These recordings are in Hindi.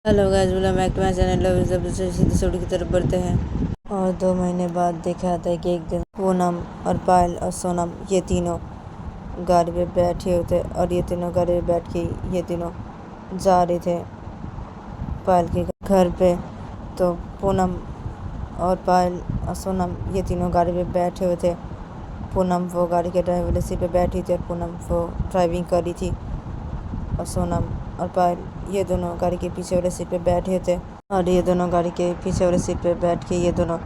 Hello guys, welcome back to my channel. Love is सीधी स्टोरी की तरफ बढ़ते हैं। और 2 महीने बाद देखा जाता है कि एक दिन पूनम और पायल और सोनम ये तीनों गाड़ी पे बैठे होते और ये तीनों गाड़ी पे बैठ के ये तीनों जा रहे थे पायल के घर पे। तो पूनम और पायल और सोनम ये तीनों गाड़ी पे बैठे हुए थे। पूनम वो गाड़ी के ड्राइवर वाले सीट पे बैठी थी और पूनम वो ड्राइविंग कर रही थी और सोनम और पायल ये दोनों गाड़ी के पीछे वाले सीट पे बैठे थे। और ये दोनों गाड़ी के पीछे वाले सीट पे बैठ के ये दोनों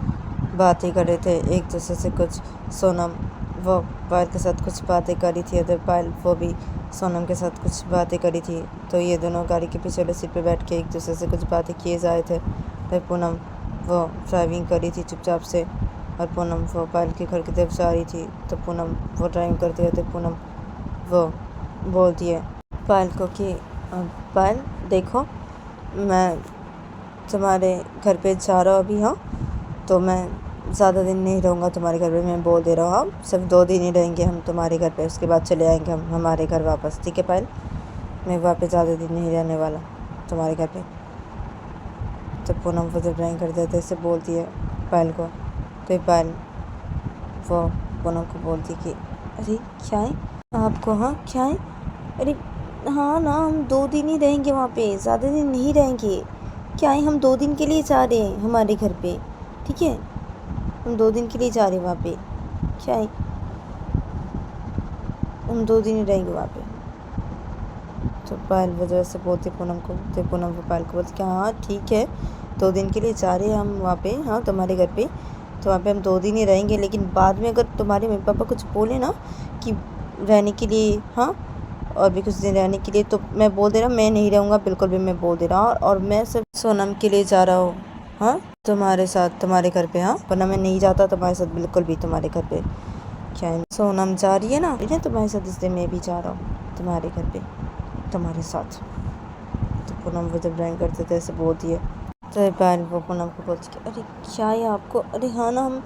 बातें कर रहे थे एक दूसरे से। कुछ सोनम वो पायल के साथ कुछ बातें करी थी और पायल वो भी सोनम के साथ कुछ बातें करी थी। तो ये दोनों गाड़ी के पीछे वाले सीट पे बैठ के एक दूसरे से कुछ बातें किए जा रहे थे। फिर पूनम वो ड्राइविंग करी थी चुपचाप से और पूनम वो पायल के घर की तरफ जा रही थी। तो पूनम वो ड्राइविंग करते रहते पूनम वो बोलती है पायल को कि पायल देखो, मैं तुम्हारे घर पे जा रहा हूँ अभी। हाँ, तो मैं ज़्यादा दिन नहीं रहूँगा तुम्हारे घर पे, मैं बोल दे रहा हूँ। हाँ, सिर्फ 2 दिन ही रहेंगे हम तुम्हारे घर पे, उसके बाद चले आएंगे हम हमारे घर वापस। ठीक है पायल, मैं वहाँ पे ज़्यादा दिन नहीं रहने वाला तुम्हारे घर पे। तो पूनम वो जब ड्राइंग करते थे ऐसे बोलती है पायल को। तो पायल वो पूनम को बोलती कि अरे क्या है आपको? हाँ क्या है? अरे हाँ ना, हम 2 दिन ही रहेंगे वहाँ पे, ज़्यादा दिन नहीं रहेंगे। क्या है, हम 2 दिन के लिए जा रहे हैं हमारे घर पे। ठीक है, हम 2 दिन के लिए जा रहे हैं वहाँ पे। क्या है, हम 2 दिन ही रहेंगे वहाँ पे। तो पायल वजह से बोलती पूनम को। तो पूनम को पायल को बोलती कि हाँ ठीक है, 2 दिन के लिए जा रहे हैं हम वहाँ पे, हाँ तुम्हारे घर पे। तो वहाँ पे हम 2 दिन ही रहेंगे, लेकिन बाद में अगर तुम्हारे मम्मी पापा कुछ बोले ना कि रहने के लिए, हाँ और भी कुछ दिन रहने के लिए, तो मैं बोल दे रहा हूँ मैं नहीं रहूँगा बिल्कुल भी, मैं बोल दे रहा हूँ। और मैं सिर्फ सोनम के लिए जा रहा हूँ, हाँ तुम्हारे साथ तुम्हारे घर पे। हाँ, वरना मैं नहीं जाता तुम्हारे साथ बिल्कुल भी तुम्हारे घर पे। क्या है, सोनम जा रही है ना तुम्हारे साथ, इसलिए मैं भी जा रहा हूँ तुम्हारे घर पे तुम्हारे साथ। तो पूनम वो जब ड्राइंग करते थे ऐसे बोलती है। तो पायल वो पूनम को बोलती कि अरे क्या है आपको? अरे हाँ ना, हम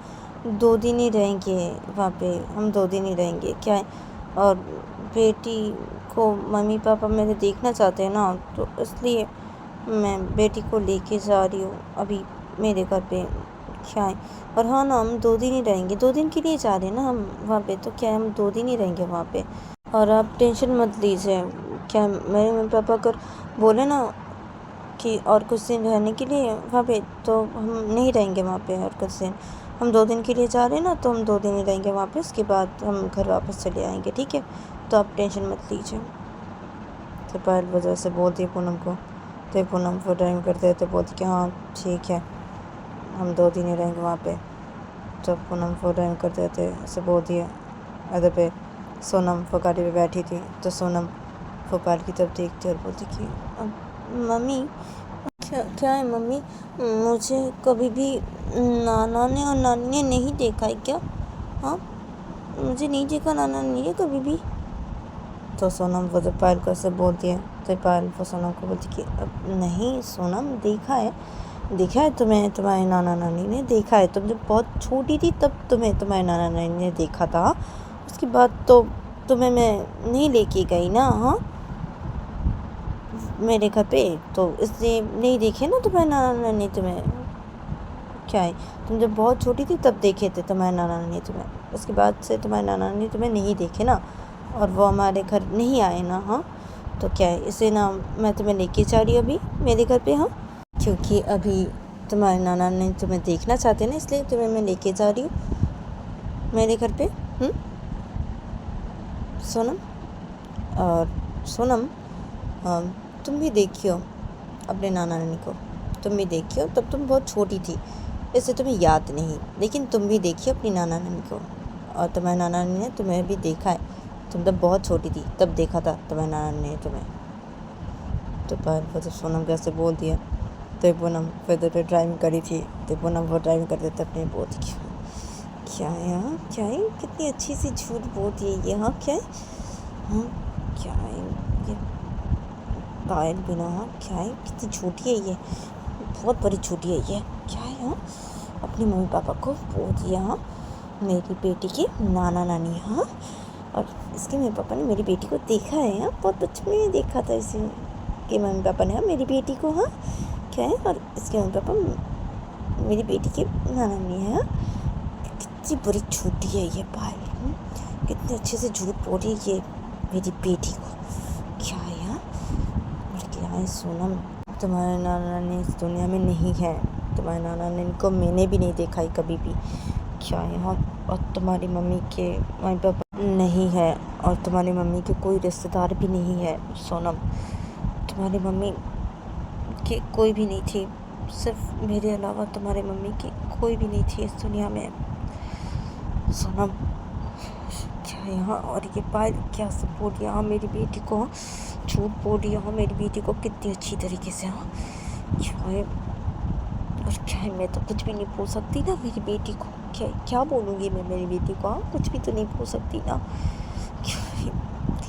2 दिन ही रहेंगे वहाँ पे, हम 2 दिन ही रहेंगे। क्या है, और बेटी को मम्मी पापा मेरे देखना चाहते हैं ना, तो इसलिए मैं बेटी को लेके जा रही हूँ अभी मेरे घर पे। क्या है, और हाँ ना, हम 2 दिन ही रहेंगे, 2 दिन के लिए जा रहे हैं ना हम वहाँ पे। तो क्या है, हम 2 दिन ही रहेंगे वहाँ पे और आप टेंशन मत लीजिए। क्या मेरे मम्मी पापा अगर बोले ना कि और कुछ दिन रहने के लिए वहाँ पे, तो हम नहीं रहेंगे वहाँ पे और कुछ दिन। हम 2 दिन के लिए जा रहे हैं ना, तो हम 2 दिन ही रहेंगे वहाँ पे, उसके बाद हम घर वापस चले आएंगे। ठीक है, तो आप टेंशन मत लीजिए। तो पायल वजह से बोलती है पूनम को। तो पूनम वो ड्राइंग करते तो बोलती कि हाँ ठीक है, हम 2 दिन ही रहेंगे वहाँ पे। तो पूनम वो ड्राइंग करते थे ऐसे बोलती है। अदर पे सोनम वो गाड़ी पे बैठी थी। तो सोनम वो पायल की तरफ देखती और बोलती कि मम्मी क्या है मम्मी, मुझे कभी भी नाना ने और नानी ने नहीं देखा है क्या? हाँ, मुझे नहीं देखा नाना ने ये कभी भी। तो सोनम वो जब पायल को ऐसे बोलती है तो पायल वो सोनम को बोलती कि अब नहीं सोनम, देखा है तुम्हें तुम्हारे नाना नानी ने देखा है। तुम जब बहुत छोटी थी तब तुम्हें तुम्हारे नाना नानी ने देखा था, उसके बाद तो तुम्हें मैं नहीं लेके गई ना, हाँ मेरे घर पे, तो इसलिए नहीं देखे ना तुम्हारे नाना नानी तुम्हें। क्या है, तुम जब बहुत छोटी थी तब देखे थे तुम्हारे नाना नानी तुम्हें, उसके बाद से तुम्हारे नाना नानी तुम्हें नहीं देखे ना, और वो हमारे घर नहीं आए ना। हाँ, तो क्या है, इसे ना मैं तुम्हें लेके जा रही हूँ अभी मेरे घर पे। हाँ, क्योंकि अभी तुम्हारे नाना नानी तुम्हें देखना चाहते हैं ना, इसलिए तुम्हें मैं लेके जा रही हूँ मेरे घर पे। सोनम, और सोनम तुम भी देखियो अपने नाना नानी को, तुम भी देखियो। तब तुम बहुत छोटी थी इससे तुम्हें याद नहीं, लेकिन तुम भी देखियो अपनी नाना नानी को। और तुम्हारे नाना नानी ने तुम्हें भी देखा है, तुम तब बहुत छोटी थी तब देखा था तुम्हारे नाना नानी ने तुम्हें। तो पर वो जब सोनम कैसे बोल दिया तो पूनम फिर तो ड्राइविंग करी थी। तो पूनम वो ड्राइविंग करते थे अपनी बोलती क्या है, हाँ क्या है, कितनी अच्छी सी झूठ बोलती है ये। हाँ क्या है, हाँ क्या है ये पायल बिना, हाँ क्या है, कितनी झूठी है ये, बहुत बड़ी झूठी है ये। क्या है, हाँ अपनी मम्मी पापा को बोल दिया हाँ मेरी बेटी के नाना नानी। हाँ, और इसके मम्मी पापा ने मेरी बेटी को देखा है। हाँ, बहुत बचपन में देखा था इसे। इसके मम्मी पापा ने मेरी बेटी को क्या है, और इसके मम्मी पापा मेरी बेटी के नाना नहीं है। कितनी बड़ी झूठी है ये पायल, कितने अच्छे से झूठ बोल रही है ये मेरी बेटी को। क्या है और क्या है सोनम, तुम्हारे नाना ने इस दुनिया में नहीं है, तुम्हारे नाना ने इनको मैंने भी नहीं देखा है कभी भी। क्या है और तुम्हारी मम्मी के मम्मी पापा नहीं है, और तुम्हारी मम्मी के कोई रिश्तेदार भी नहीं है सोनम। तुम्हारी मम्मी की कोई भी नहीं थी, सिर्फ मेरे अलावा तुम्हारी मम्मी की कोई भी नहीं थी इस दुनिया में सोनम। क्या यहाँ और ये पायल क्या सब बोल रही है मेरी बेटी को, झूठ बोल रही है मेरी बेटी को कितनी अच्छी तरीके से। क्या है और क्या है, मैं तो कुछ भी नहीं बोल सकती ना मेरी बेटी को। क्या बोलूँगी मैं मेरी बेटी को, कुछ भी तो नहीं बोल सकती ना। क्या है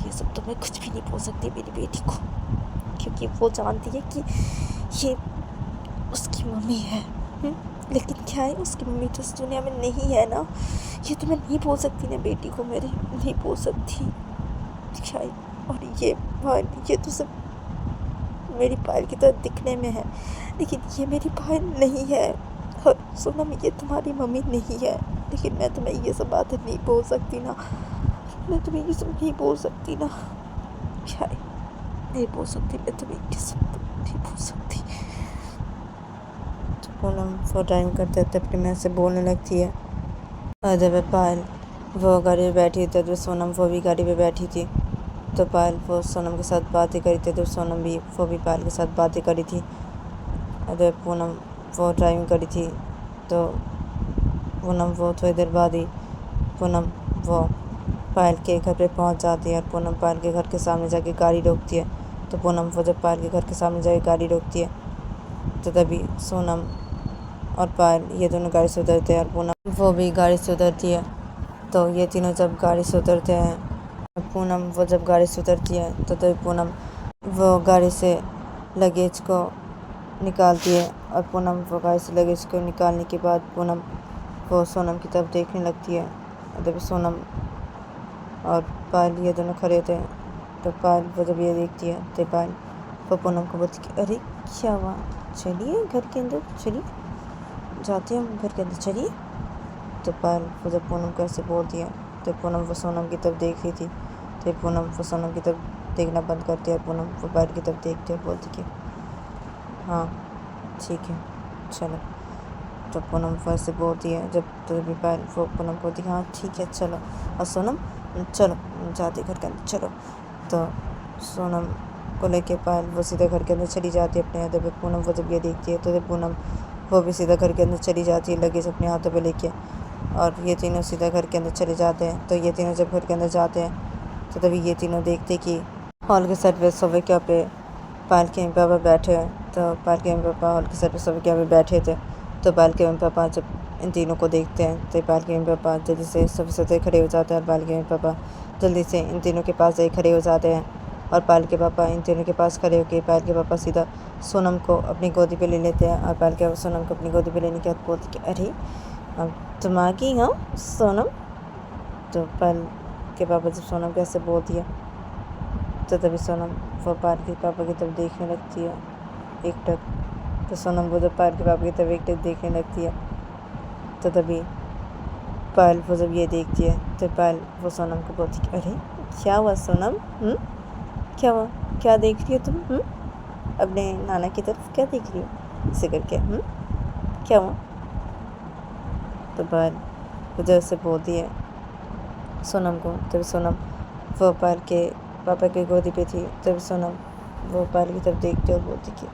ये सब तो मैं कुछ भी नहीं बोल सकती मेरी बेटी को, क्योंकि वो जानती है कि ये उसकी मम्मी है। लेकिन क्या है, उसकी मम्मी तो इस दुनिया में नहीं है ना। ये तो मैं नहीं बोल सकती ना बेटी को, मेरी नहीं बोल सकती। क्या है और ये तो सब मेरी पायल की तरह दिखने में है, लेकिन ये मेरी पायल नहीं है। और सोनम ये तुम्हारी मम्मी नहीं है, लेकिन मैं तुम्हें ये सब बातें नहीं बोल सकती ना, मैं तुम्हें ये सब नहीं बोल सकती ना। क्या है नहीं बोल सकती, मैं तुम्हें ये सब नहीं बोल सकती। तो पूनम वो टाइम करते करते अपनी मैं से बोलने लगती है। और जब पायल वो गाड़ी में बैठी थी तो सोनम वो भी गाड़ी में बैठी थी। तो पायल वो सोनम के साथ बातें करी थी, तो सोनम भी वो भी पायल के साथ बातें करी थी। और जब पूनम वो ड्राइविंग करी थी तो पूनम वो थोड़ी देर बाद ही पूनम वो पायल के घर पे पहुंच जाती है, और पूनम पायल के घर के सामने जाके गाड़ी रोकती है। तो पूनम वो जब पायल के घर के सामने जाके गाड़ी रोकती है तो तभी सोनम और पायल ये दोनों गाड़ी से उतरते हैं, और पूनम वो भी गाड़ी से उतरती है। तो ये तीनों जब गाड़ी से उतरते हैं, पूनम वो जब गाड़ी से उतरती है तो तभी पूनम वो गाड़ी से लगेज को निकालती है, और पूनम वो गाड़ी से लगेज को निकालने के बाद पूनम वो सोनम की तरफ देखने लगती है। तभी सोनम और पायल ये दोनों खड़े थे। तो पायल वो जब ये देखती है तो पायल वो पूनम को बोलती कि अरे क्या हुआ, चलिए घर के अंदर चलिए, जाते हैं हम घर के अंदर चलिए। तो पायल वो जब पूनम को ऐसे बोलती है तो पूनम वो सोनम की तरफ देख रही थी, तो पूनम वो सोनम की तरफ देखना बंद करती है। पूनम वो पायल की तरफ देखती है, बोलती कि हाँ ठीक है चलो। तो पूनम वो ऐसे बोलती है, जब तो भी पायल वो पूनम को बोलती है हाँ ठीक है चलो, और सोनम चलो जाते घर के अंदर चलो। तो सोनम को लेके पायल वो सीधा घर के अंदर चली जाती है अपने हाथों पे। पूनम वो जब ये देखती है तो जब पूनम वो भी सीधा घर के अंदर चली जाती है लगेज अपने हाथों पे लेके, और ये तीनों सीधा घर के अंदर चले जाते हैं। तो ये तीनों जब घर के अंदर जाते हैं तो तभी ये तीनों देखते कि हॉल के सेट पे सोफे के पे पायल के मम्मी पापा बैठे हैं। तो पायल के मम्मी पापा हॉल के सेट पे सोफे के पे बैठे थे। तो पायल के मम्मी पापा जब इन तीनों को देखते हैं तो पायल के मम्मी पापा जल्दी से सोफे से खड़े हो जाते हैं, और पायल के मम्मी पापा जल्दी से इन तीनों के पास खड़े हो जाते हैं। और पायल के पापा इन तीनों के पास खड़े होकर पायल के पापा सीधा सोनम को अपनी गोदी पे ले लेते हैं, और पायल के सोनम को अपनी गोदी पे लेने के बाद बोलते कि अरे अब तुम आ गई हो सोनम। तो पायल के पापा जब सोनम को ऐसे बोलती है तो तभी सोनम वो पायल के पापा की तरफ देखने लगती है एकटक। तो सोनम वो जब पायल के पापा की तरफ एकटक देखने लगती है तो तभी पायल वो जब ये देखती है तो पायल वो सोनम को बोलती है अरे क्या हुआ सोनम, क्या हुआ, क्या देख रही हो तुम, अपने नाना की तरफ क्या देख रही हो इसे करके, क्या हुआ। तो पायल वो जब से बोलती है सोनम को, तभी सोनम वो पायल के पापा की गोदी पे थी। तभी सोनम वो पायल की तरफ देखती और बोलती कि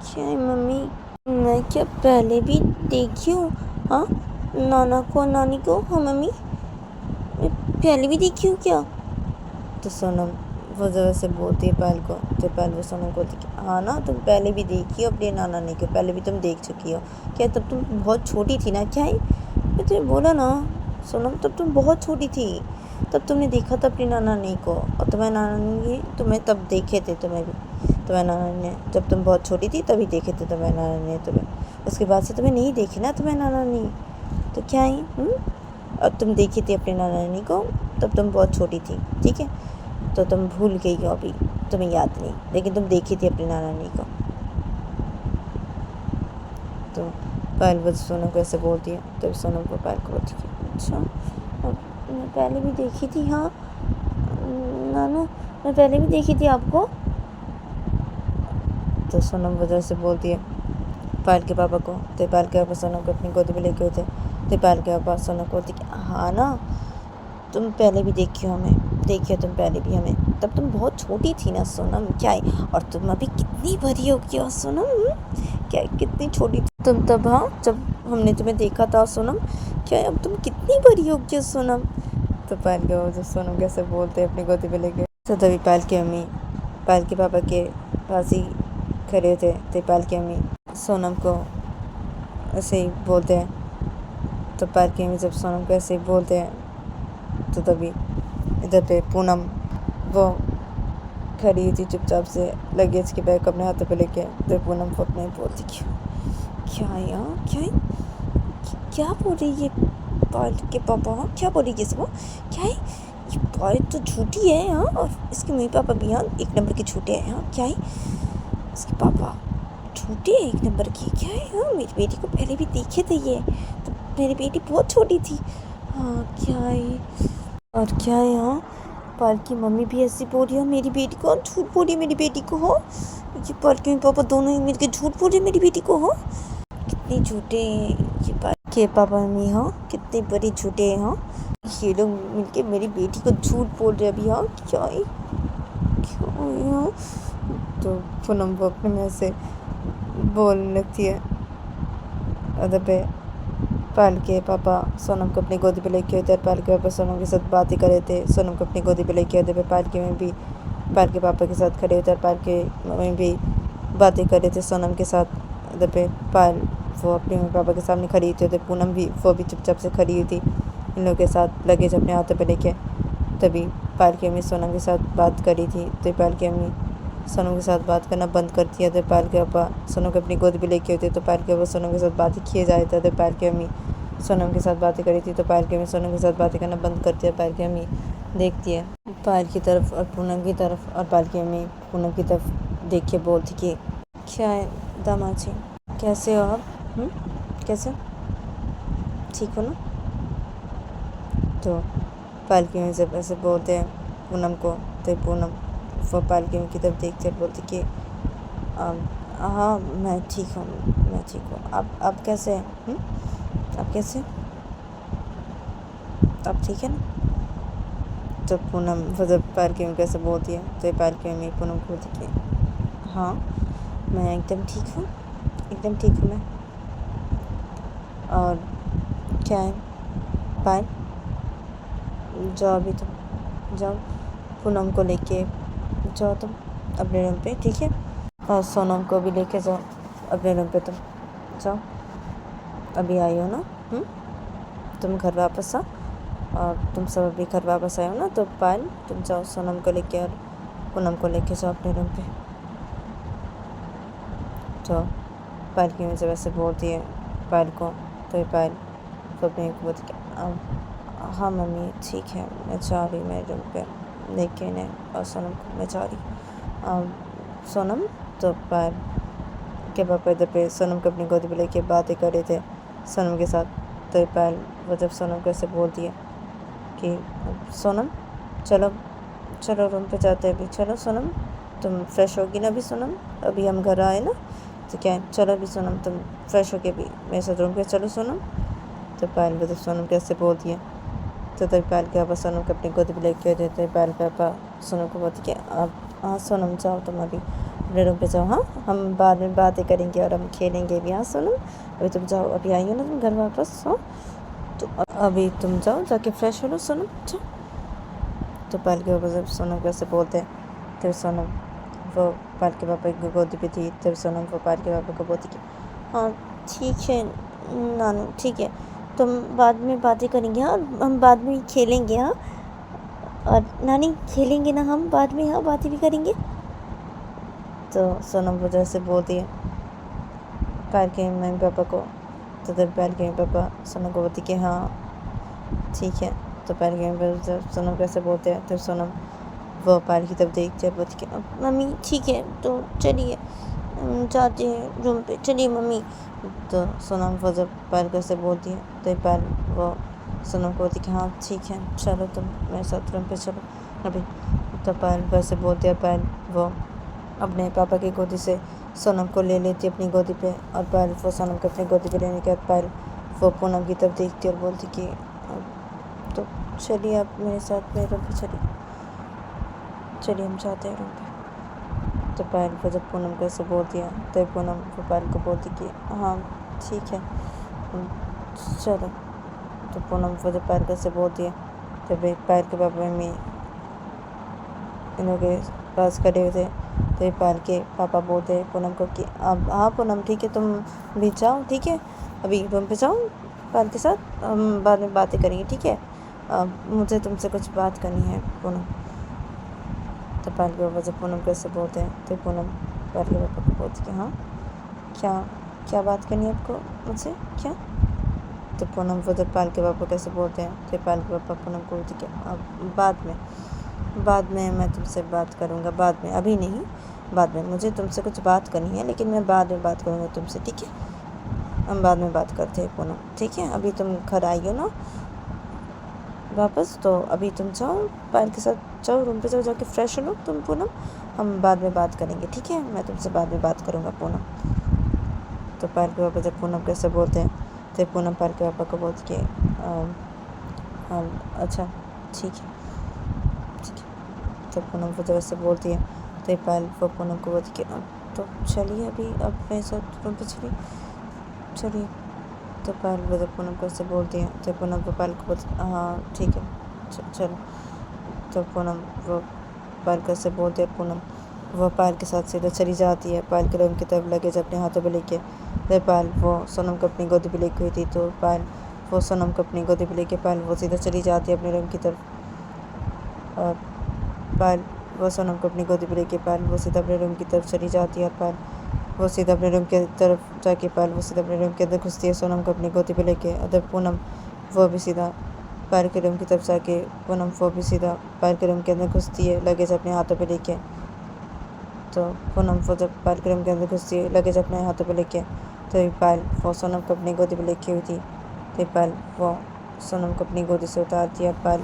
क्या है मम्मी, मैं क्या पहले भी देखी हूँ हाँ नाना को नानी को, हाँ मम्मी मैं पहले भी देखी हूँ क्या। तो सोनम वो जगह से बोलती है पायल को, तो पायल वो सोनम को बोलती कि हाँ ना तुम पहले भी देखी हो अपने नाना नानी को, पहले भी तुम देख चुकी हो। क्या तब तुम बहुत छोटी थी ना, क्या है मैं तुम्हें बोला ना सोनम तब तुम बहुत छोटी थी, तब तुमने देखा था अपनी नाना नानी को, और तुम्हारे नाना नानी तुम्हें तब देखे थे, तुम्हें भी तुम्हारे नाना ने जब तुम बहुत छोटी थी तभी देखे थे तुम्हारे नाना ने तुम्हें, उसके बाद से तुम्हें नहीं देखे ना तुम्हारे नाना नानी। तो क्या है अब तुम देखी थी अपने नाना नानी को, तब तुम बहुत छोटी थी, ठीक है तो तुम भूल गई हो अभी, तुम्हें याद नहीं, लेकिन तुम देखी थी अपनी नानी को। तो पायल वो सोनम को ऐसे बोलती है। तो सोनम को पायल को बोलती है, अच्छा मैं पहले भी देखी थी। हाँ नानू, मैं पहले भी देखी थी आपको। तो सोनम वजह से बोलती है पायल के पापा को। तो पायल के पापा सोनम को अपनी गोदी में लेके होते। तो पायल के पापा सोनम को बोलती कि हाँ ना, तुम पहले भी देखी हो हमें, देखिए तुम पहले भी हमें, तब तुम बहुत छोटी थी ना सोनम, क्या है, और तुम अभी कितनी बड़ी हो गई हो सोनम, क्या है, कितनी छोटी थी तुम तब, हाँ जब हमने तुम्हें देखा था सोनम, क्या है अब तुम कितनी बड़ी हो गई हो सोनम। तो पायल के पापा सोनम कैसे बोलते हैं अपनी गोदी में लेके। तो तभी पायल की मम्मी पायल के पापा के पास ही खड़े थे। तो पायल की मम्मी सोनम को ऐसे ही बोलते हैं। तो पायल की मम्मी जब सोनम को ऐसे ही बोलते हैं तो तभी इधर पे पूनम वो खड़ी थी चुपचाप से लगेज के बैग अपने हाथों पे लेके। तो पूनम को अपने बोलती क्या है यहाँ, क्या बोल रही है पायल के पापा, क्या बोल रही है सब, क्या है ये पायल तो झूठी है यहाँ, और इसके मम्मी पापा भी यहाँ एक नंबर के झूठे हैं यहाँ, क्या है इसके पापा झूठे हैं एक नंबर की, क्या है। हाँ मेरी बेटी को पहले भी देखे थे ये, तो मेरी बेटी बहुत छोटी थी। हाँ क्या है, और क्या है यहाँ पायल की मम्मी भी ऐसी बोल रही है मेरी बेटी को, झूठ बोल रही है मेरी बेटी को। हो ये पायल के पापा दोनों ही मिलकर झूठ बोल रहे मेरी बेटी को। हो कितने झूठे हैं ये पायल के पापा मम्मी, हाँ कितने बड़े झूठे हैं। हाँ ये लोग मिलके मेरी बेटी को झूठ बोल रहे अभी। हाँ क्या है हाँ। तो पूनम वो अपने में से बोलने लगती है। अदर पे पायल के पापा सोनम को अपनी गोदी पे लेके होते। पायल के पापा सोनम के साथ बातें कर रहे थे, सोनम को अपनी गोदी पे लेके होते। पायल के मम्मी भी पायल के पापा के साथ खड़े होते और पायल के मम्मी भी बातें कर रहे थे सोनम के साथ। अदर पे पायल वो अपने मम्मी पापा के सामने खड़ी हुई थी। पूनम भी वो भी चुपचाप से खड़ी हुई थी इन लोगों के साथ लगेज अपने हाथों पे लेके। तभी पायल की मम्मी सोनम के साथ बात करी थी। तो पायल की मम्मी सोनम के साथ बात करना बंद कर दिया। तो पायल के पापा सोनम को अपनी गोद पे लेके होते। तो पायल के पापा सोनम के साथ बातें किए जा रहे थे। तो पायल की मम्मी सोनम के साथ बातें करी थी। तो पायल की मम्मी सोनम के साथ बातें करना बंद कर दिया। पायल की मम्मी देखती है पायल की तरफ और पूनम की तरफ, और पायल की मम्मी पूनम की तरफ देख के बोलती कि क्या है दामाद जी, कैसे हो आप, कैसे ठीक हो ना। तो पायल की मम्मी जब ऐसे बोलते हैं पूनम को, तो पूनम वो पायल की मम्मी की तरफ देखते हैं, बोलती कि हाँ मैं ठीक हूँ, मैं ठीक हूँ। आप कैसे हैं, आप कैसे, आप ठीक है ना। तो पूनम वो जब पायल की मम्मी कैसे बोलती है, तो पायल की मम्मी पूनम को बोलती कि हाँ मैं एकदम ठीक हूँ, एकदम ठीक हूँ मैं। और क्या है पायल, जाओ अभी तुम जाओ, पूनम को लेके जाओ तुम अपने रूम पे, ठीक है। और सोनम को भी लेके जाओ अपने रूम पे, तुम जाओ, अभी आई हो ना, तुम घर वापस आओ, और तुम सब अभी घर वापस आए हो ना। तो पायल तुम जाओ सोनम को लेके और पूनम को लेके जाओ अपने रूम पे। तो पायल की मुझे वैसे बोलती है पायल को। तो पायल तो अपने को बोलती हाँ मम्मी ठीक है, मैं जा रही मेरे रूम पे लेके इन्हें और सोनम को, मैं जा रही सोनम। तो पायल के पापा इधर पे सोनम को अपनी गोदी पे लेके बातें कर रहे थे सोनम के साथ। तो पायल वो जब सोनम को ऐसे बोलती है कि सोनम चलो चलो रूम पे जाते हैं अभी, चलो सोनम तुम फ्रेश होगी ना अभी सोनम, अभी हम घर आए ना, तो क्या है चलो अभी सोनम तुम फ्रेश होके भी मेरे साथ रूम पे चलो सोनम। तो पायल वो जब सोनम कैसे बोलती है, तो तभी पायल के पापा सोनम को अपनी गोदी पे लेके देते। पायल के पापा सोनम को बोलती कि आप हाँ सोनम जाओ तुम अभी अपने रूम पे जाओ, हाँ हम बाद में बातें करेंगे और हम खेलेंगे भी। हाँ सोनम अभी तुम जाओ, अभी आई हो ना तुम घर वापस, हाँ तो अभी तुम जाओ जाके फ्रेश हो लो सोनम, जाओ। तो पायल के पापा जब सोनम को ऐसे बोलते हैं, तो सोनम वो पायल के पापा की गोदी पे थी। तब सोनम वो पायल के पापा को बोलती कि हाँ ठीक है नानू, ठीक है तुम बाद में बातें करेंगे, हाँ हम बाद में खेलेंगे, हाँ और नानी खेलेंगे ना हम बाद में, हाँ बातें भी करेंगे। तो सोनम वो जैसे बोलती है पायल के मम्मी पापा को। तो तब पायल के मम्मी पापा सोनम को बोलती कि हाँ ठीक है। तो पायल के मम्मी पापा जब सोनम कैसे बोलते हैं, तो सोनम वो पायल की तरफ देखती है और बोलती कि मम्मी ठीक है तो चलिए जाते हैं रूम पे, चलिए मम्मी। तो सोनम वो जब पायल को ऐसे बोलती है तो पायल वो सोनम को बोलती कि हाँ ठीक है चलो तुम मेरे साथ रूम पे चलो अभी। तो पायल वैसे बोलती है, पायल वो अपने पापा की गोदी से सोनम को ले लेती है अपनी गोदी पे, और पायल वो सोनम को अपनी गोदी पे लेने के बाद पायल वो पूनम की तरफ देखती है और बोलती कि तो चलिए आप मेरे साथ मेरे रूम पे चलिए हम जाते हैं रूम पे। तो पायल को जब पूनम को ऐसे बोलती है तो पूनम वो पायल को बोलती कि हाँ ठीक है चलो। तो पूनम वो जब पायल को ऐसे बोलती है तो भाई पायल के पापा मम्मी इन लोगों के पास खड़े हुए थे। तो पायल के पापा बोलते हैं पूनम को कि अब हाँ पूनम ठीक है तुम भी जाओ, ठीक है अभी रूम पे जाओ पायल के साथ, हम बाद में बातें करेंगे, ठीक है मुझे तुमसे कुछ बात करनी है पूनम। तो पायल के पापा जब पूनम को ऐसे बोलते हैं तो पूनम पायल के पापा को बोलती कि हाँ क्या क्या बात करनी है आपको मुझसे क्या। तो पूनम वो जब पायल के पापा कैसे बोलते हैं तो पायल के पापा पूनम को बोलती कि अब बाद में मैं तुमसे बात करूँगा, बाद में अभी नहीं बाद में, मुझे तुमसे कुछ बात करनी है लेकिन मैं बाद में बात करूँगा तुमसे, ठीक है हम बाद में बात करते हैं पूनम, ठीक है अभी तुम घर आई हो ना वापस, तो अभी तुम जाओ पायल के साथ जाओ रूम पे जाओ, जाके फ्रेश हो लो तुम पूनम, हम बाद में बात करेंगे, ठीक है मैं तुमसे बाद में बात करूँगा पूनम। तो पायल के पापा जब पूनम कैसे बोलते हैं तो पूनम पायल के पापा को बोलती कि अच्छा ठीक है। तो पूनम को जब ऐसे बोलती है तो पायल वो पूनम को बोलती कि तो चलिए अभी अब मेरे साथ रूम पे चलिए। तो पायल वो जब पूनम को ऐसे बोलती है तो पूनम वो पायल को बोलती हाँ ठीक है चलो। तो पूनम वो पायल को ऐसे बोलती है, पूनम वो पायल के साथ सीधा चली जाती है पायल के रूम की तरफ, लगेज अपने हाथों पे लेके। तो पायल वो सोनम को अपनी गोदी पे लेके हुई थी, तो पायल वो सोनम को अपनी गोदी पे लेके पायल वो सीधा चली जाती है अपने रूम की तरफ, और पायल वो सोनम को अपनी गोदी पे लेके पायल वो सीधा अपने रूम की तरफ चली जाती है, और पायल वो सीधा अपने रूम की तरफ जाके पायल वो सीधा अपने रूम के अंदर घुसती है सोनम को अपनी गोदी पे लेके। अदर पूनम वो भी सीधा पायल के रूम की तरफ जाके पूनम वो भी सीधा पायल के रूम के अंदर घुसती है लगेज अपने हाथों पे लेके। तो पूनम वो जब पायल के रूम के अंदर घुसती है लगेज अपने हाथों पे लेके, तो पायल वो सोनम को अपनी गोदी पे लेके हुई थी, तो पायल वो सोनम को अपनी गोदी से उतारती है, और पायल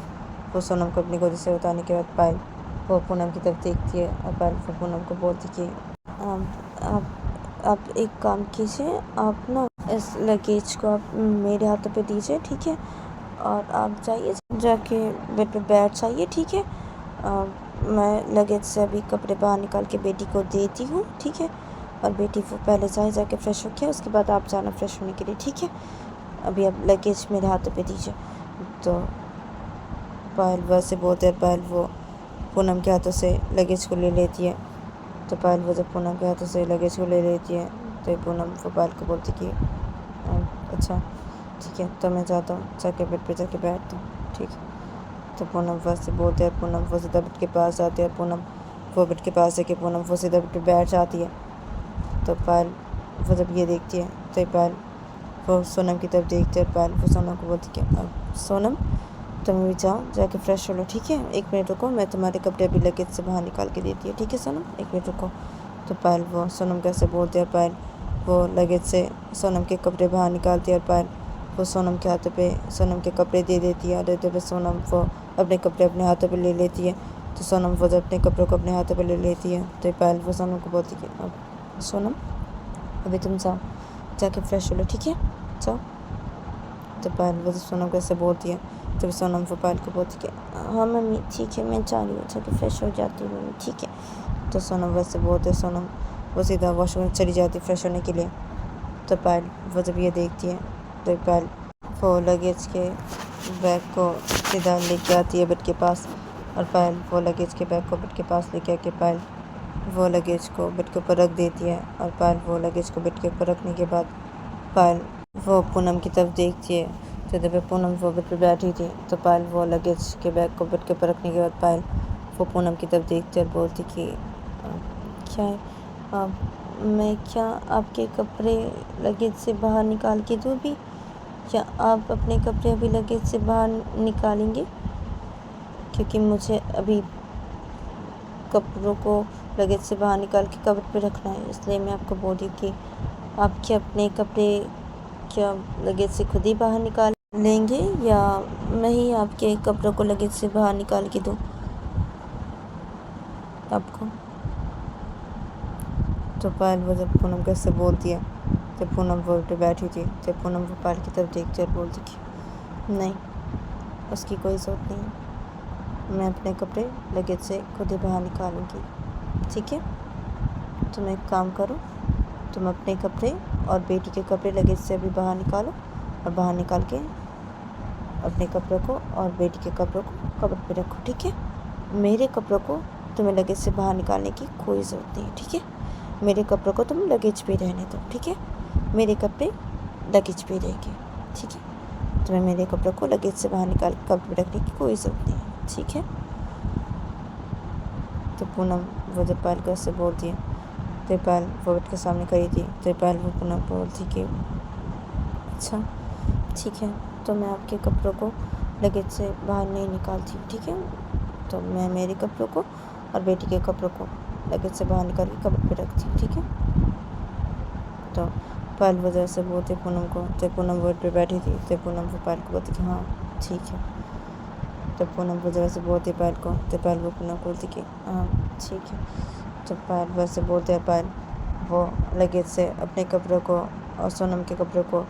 वो सोनम को अपनी गोदी से उतारने के बाद पायल वो पूनम की तरफ देखती है, और पायल वो पूनम को बोलती कि आप एक काम कीजिए, आप ना इस लगेज को आप मेरे हाथों पे दीजिए, ठीक है और आप जाइए जाके बेड पे बैठ जाइए, ठीक है मैं लगेज से अभी कपड़े बाहर निकाल के बेटी को देती हूँ, ठीक है और बेटी वो पहले जाके फ्रेश होके उसके बाद आप जाना फ्रेश होने के लिए, ठीक है अभी आप लगेज मेरे हाथों पे दीजिए। तो पायल वैसे बोलते हैं, पायल वो पूनम के हाथों से लगेज को ले लेती है। तो पायल वो जब पूनम के हाथों से लगेज को ले लेती है तो पूनम वो पायल को बोलती कि अच्छा ठीक है तो मैं जाता हूँ, जाके बेड पे जाके बैठता हूँ, ठीक है। तो पूनम वैसे बोलते हैं, पूनम वो सीधा बेड के पास जाती है, पूनम वो बेड के पास है कि पूनम वो सीधा बेड पे बैठ जाती है। तो पायल वो जब ये देखती है तो पायल वो सोनम की तरफ देखती है, पायल वो सोनम को बोलती कि सोनम तुम भी जाओ जाके फ्रेश हो लो, ठीक है 1 मिनट रुको, मैं तुम्हारे कपड़े अभी लगेज से बाहर निकाल के देती है, ठीक है सोनम 1 मिनट रुको। तो पायल वो सोनम कैसे बोलते हैं, पायल वो लगेज से सोनम के कपड़े बाहर निकालती है, और पायल वो सोनम के हाथों पे सोनम के कपड़े दे देती है, और देते हुए सोनम वो अपने कपड़े अपने हाथों पे ले लेती है। तो सोनम वो जब अपने कपड़ों को अपने हाथों पे ले लेती है तो पायल वो सोनम को बोलती है कि सोनम अभी तुम जाओ जाके फ्रेश हो लो, ठीक है जाओ। तो पायल वो सोनम को ऐसे बोलती है तो सोनम वो पायल को बोलती कि हाँ मम्मी ठीक है मैं जा रही हूँ, जाके फ्रेश हो जाती हूँ मम्मी, ठीक है। तो सोनम वैसे बोलते सोनम वो सीधा वॉशरूम में चली जाती फ्रेश होने के लिए। तो पायल वो जब ये देखती है तो पायल वो लगेज के बैग को सीधा लेके आती है बेड के पास, और पायल वो लगेज के बैग को बेड के पास लेके आके पायल वो लगेज को बेड के ऊपर रख देती है, और पायल वो लगेज को बेड के ऊपर रखने के बाद पायल वो पूनम की तरफ देखती है। तो जब पूनम वो बेड पे बैठी थी तो पायल वो लगेज के बैग को बेड के ऊपर रखने के बाद पायल वो पूनम की तरफ देखती है और बोलती कि क्या है मैं क्या आपके कपड़े लगेज से बाहर निकाल के दूँ भी, क्या आप अपने कपड़े अभी लगेज से बाहर निकालेंगे, क्योंकि मुझे अभी कपड़ों को लगेज से बाहर निकाल के कबर्ड पे रखना है, इसलिए मैं आपको बोल रही हूँ कि आप क्या अपने कपड़े क्या लगेज से खुद ही बाहर निकाल लेंगे या मैं ही आपके कपड़ों को लगेज से बाहर निकाल के दूँ आपको। तो पायल वो जब पूनम कैसे बोलती है, जब पूनम वो पे बैठी थी, जब पूनम वो पायल की तरफ देखती और बोलती कि नहीं, उसकी कोई ज़रूरत नहीं है, मैं अपने कपड़े लगेज से खुद ही बाहर निकालूंगी, ठीक है। तुम एक काम करो, तुम अपने कपड़े और बेटी के कपड़े लगेज से अभी बाहर निकालो और बाहर निकाल के अपने कपड़ों को और बेटी के कपड़ों को कबर्ड पे रखो, ठीक है। मेरे कपड़ों को तुम्हें लगेज से बाहर निकालने की कोई ज़रूरत नहीं है, ठीक है। मेरे कपड़ों को तुम लगेज पे रहने दो, ठीक है। मेरे कपड़े लगेज पे रहेंगे, ठीक है। तुम्हें मेरे कपड़ों को लगेज से बाहर निकाल के कबर्ड पे रखने की कोई ज़रूरत नहीं है, ठीक है। तो पूनम वो जब पायल को ऐसे बोलती है, तो पायल वो बेड के सामने खड़ी थी, तो पायल वो पूनम को बोलती कि अच्छा ठीक है, तो मैं आपके कपड़ों को लगेज से बाहर नहीं निकालती, ठीक है। तो मैं मेरे कपड़ों को और बेटी के कपड़ों को लगेज से बाहर निकाल के कबर्ड पे रखती हूँ, ठीक है। तो पायल वजह से बोलते पूनम को, जब पूनम बेड पे बैठी थी, तो पूनम वो पायल को बोलती कि हाँ ठीक है। तो पूनम वजह से बोलती पायल को, तो पायल वो पूनम को बोलती कि हाँ ठीक है। तो पायल वैसे बोलते हैं, पायल वो लगेज से अपने कपड़ों को और सोनम के कपड़ों को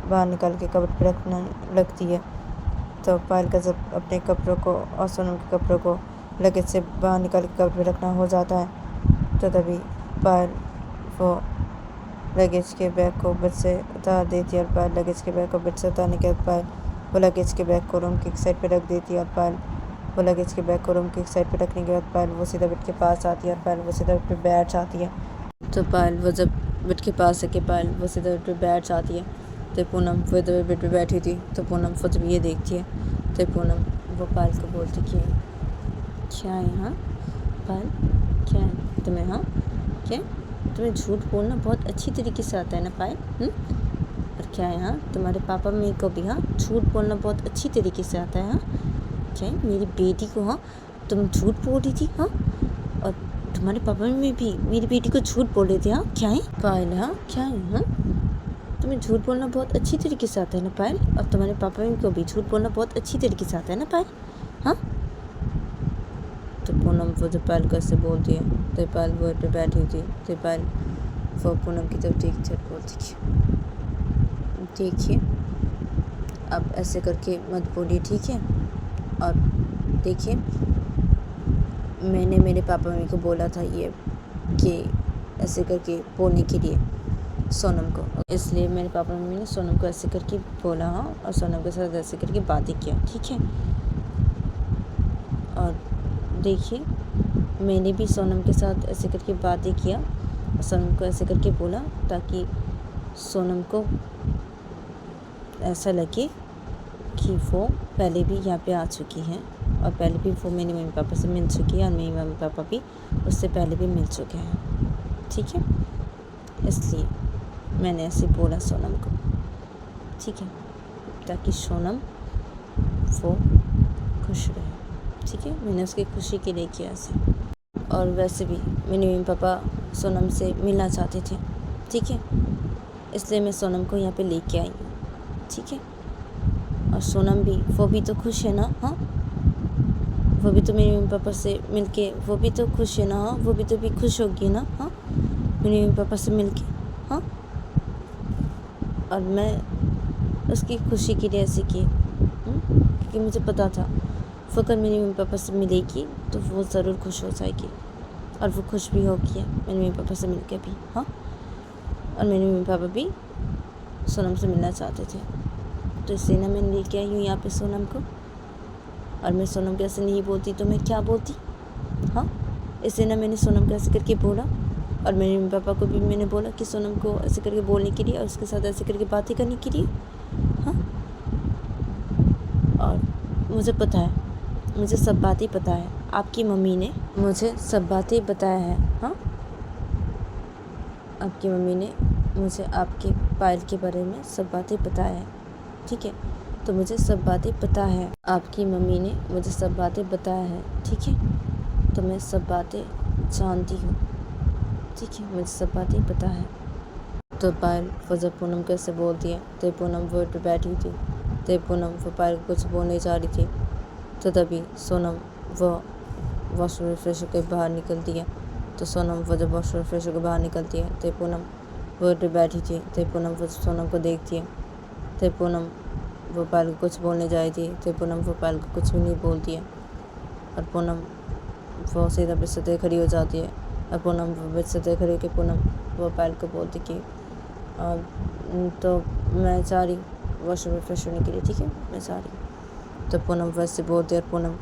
बाहर निकाल के कबर्ड पे रखना लगती है। तो पायल का जब अपने कपड़ों को और सोनम के कपड़ों को लगेज से बाहर निकाल के कबर्ड पे रखना हो जाता है, तो तभी पायल वो लगेज के बैग को बेड से उतार देती है और पायल लगेज के बैग को बेड से उतारने के बाद पायल वो लगेज के बैग को रूम की एक साइड पे रख देती है और पायल वो लगेज के बैग को रूम की एक साइड पे रखने के बाद पायल वो सीधा बेड के पास आती है और पायल वो सीधा बेड पे बैठ जाती है। तो पायल वो जब बेड के पास आके पायल वो सीधा बेड पे बैठ जाती है, तो पूनम वो इधर बेड पे बैठी थी, तो पूनम वो जब ये देखती है, तो पूनम वो पायल को बोलती कि क्या है हाँ पायल, क्या है तुम्हें, हाँ क्या तुम्हें झूठ बोलना बहुत अच्छी तरीके से आता है ना पायल, और क्या है हाँ तुम्हारे पापा मम्मी को भी हाँ झूठ बोलना बहुत अच्छी तरीके से आता है, हाँ क्या है मेरी बेटी को हाँ तुम झूठ बोल रही थी, हाँ और तुम्हारे पापा मम्मी भी मेरी बेटी को झूठ बोल रहे थे, हाँ क्या है पायल, हाँ क्या है हाँ तुम्हें झूठ बोलना बहुत अच्छी तरीके से आता है ना पायल, और तुम्हारे पापा मम्मी को भी झूठ बोलना बहुत अच्छी तरीके से आता है ना पायल, हाँ। तो पूनम वो जब पायल को ऐसे बोलती है, तो पायल वो पे बैठी हुई थी, तो पायल वो पूनम की तरफ देखती और बोलती थी देखिए अब ऐसे करके मत बोलिए, ठीक है। और देखिए मैंने मेरे पापा मम्मी को बोला था ये कि ऐसे करके बोलने के लिए सोनम को, इसलिए मेरे पापा मम्मी ने सोनम को ऐसे करके बोला, हाँ और सोनम के साथ ऐसे करके बातें किया, ठीक है। और देखिए मैंने भी सोनम के साथ ऐसे करके बातें किया और सोनम को ऐसे करके बोला ताकि सोनम को ऐसा लगे कि वो पहले भी यहाँ पे आ चुकी हैं और पहले भी वो मेरे मम्मी पापा से मिल चुकी है और मेरे मम्मी पापा भी उससे पहले भी मिल चुके हैं, ठीक है। इसलिए मैंने ऐसे बोला सोनम को, ठीक है, ताकि सोनम वो खुश रहे, ठीक है। मैंने उसकी खुशी के लिए किया ऐसे। और वैसे भी मेरे मम्मी पापा सोनम से मिलना चाहते थे, ठीक है, इसलिए मैं सोनम को यहाँ पे लेके आई, ठीक है। और सोनम भी वो भी तो खुश है ना, हाँ वो भी तो मेरे मम्मी पापा से मिलके वो भी तो खुश है ना, हाँ वो भी तो भी खुश होगी ना, हाँ मेरे मम्मी पापा से मिलके, हाँ। और मैं उसकी खुशी के लिए ऐसे की क्योंकि मुझे पता था वो अगर मेरे मम्मी पापा से मिलेगी तो वो ज़रूर खुश हो जाएगी और वो खुश भी होगी मेरे मम्मी पापा से मिलके भी, हाँ। और मेरे मम्मी पापा भी सोनम से मिलना चाहते थे, तो इसलिए ना मैं लेके आई हूँ यहाँ पे सोनम को। और मैं सोनम को ऐसे नहीं बोलती तो मैं क्या बोलती, हाँ। इसलिए ना मैंने सोनम को ऐसे करके बोला और मेरे मम्मी पापा को भी मैंने बोला कि सोनम को ऐसे करके बोलने के लिए और उसके साथ ऐसे करके बातें करने के लिए, हाँ। और मुझे पता है, मुझे सब बातें पता है, आपकी मम्मी ने मुझे सब बातें बताया है, हाँ। आपकी मम्मी ने मुझे आपके पायल के बारे में सब बातें बताया है, ठीक है। तो मुझे सब बातें पता है, आपकी मम्मी ने मुझे सब बातें बताया है, ठीक है। तो मैं सब बातें जानती हूँ, ठीक है, मुझे सब बातें पता है। तो पायल वो जब पूनम कैसे बोलती है तो पूनम वो पे बैठी थी, तो पूनम वो पायल को कुछ बोलने जा रही थी, तो तभी सोनम वो वॉशरूम में फ्रेश होकर बाहर निकलती है। तो सोनम वो जब वॉशरूम में फ्रेश होकर बाहर निकलती है तो पूनम वो पे बैठी थी, तो पूनम वो सोनम को देखती है। तो पूनम वो पायल को कुछ बोलने जा रही थी, तो पूनम वो पायल को कुछ भी नहीं बोलती है, और पूनम वो सीधा बिस्तर खड़ी हो जाती है। और पूनम वो बिस्तर खड़ी होकर पूनम वो पायल को बोलती कि तो मैं जा रही वॉशरूम में फ्रेश होने के लिए, ठीक है, मैं जा रही। तो पूनम वैसे बोलती है और पूनम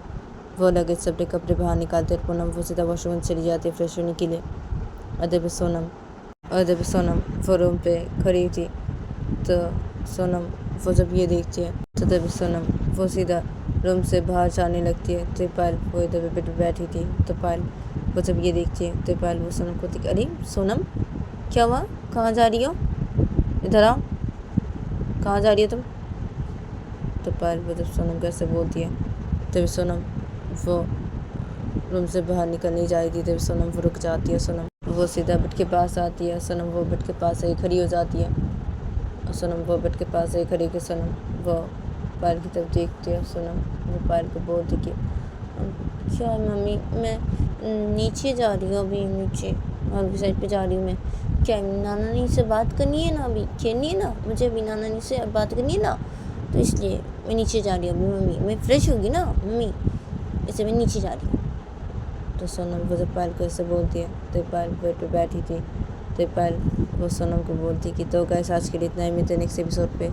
वो लगेज से अपने कपड़े बाहर निकालते और पूनम वो सीधा वॉशरूम में चली जाती है फ्रेश होने के लिए। और जब सोनम वो रूम पे खड़ी थी, तो सोनम वो जब ये देखती है तो तभी सोनम वो सीधा रूम से बाहर जाने लगती है। तो पायल वो इधर बेड पे बैठी थी, तो पायल वो जब ये देखती है तो पायल वो सोनम को देखती, अरे सोनम क्या हुआ, कहाँ जा रही हो, इधर आओ, कहाँ जा रही हो तुम। तो पायल वो जब सोनम कैसे बोलती है तभी सोनम वो रूम से बाहर निकलने जा रही थी, तभी सोनम वो रुक जाती है। सोनम वो सीधा बेड के पास आती है, सोनम वो बेड के पास ही खड़ी हो जाती है, और सोनम वो बेड के पास ही खड़ी होकर सोनम वो पायल की तरफ देखती है। सोनम वो पायल को बोलती कि क्या मम्मी, मैं नीचे जा रही हूँ, अभी नीचे और साइड पे जा रही हूँ मैं, क्या नाना नानी से बात करनी है ना, अभी खेलनी है ना मुझे, अभी नाना नानी से बात करनी है ना, तो इसलिए मैं नीचे जा रही हूँ अभी मम्मी, मैं फ्रेश होगी ना मम्मी, इसलिए मैं नीचे जा रही हूँ। तो सोनम वो जब पायल को ऐसे बोलती है तो पायल बेड पे बैठी थी, तो पायल वो सोनम को बोलती कि तो गाइस आज के लिए इतना ही, मिलते हैं नेक्स्ट एपिसोड पे।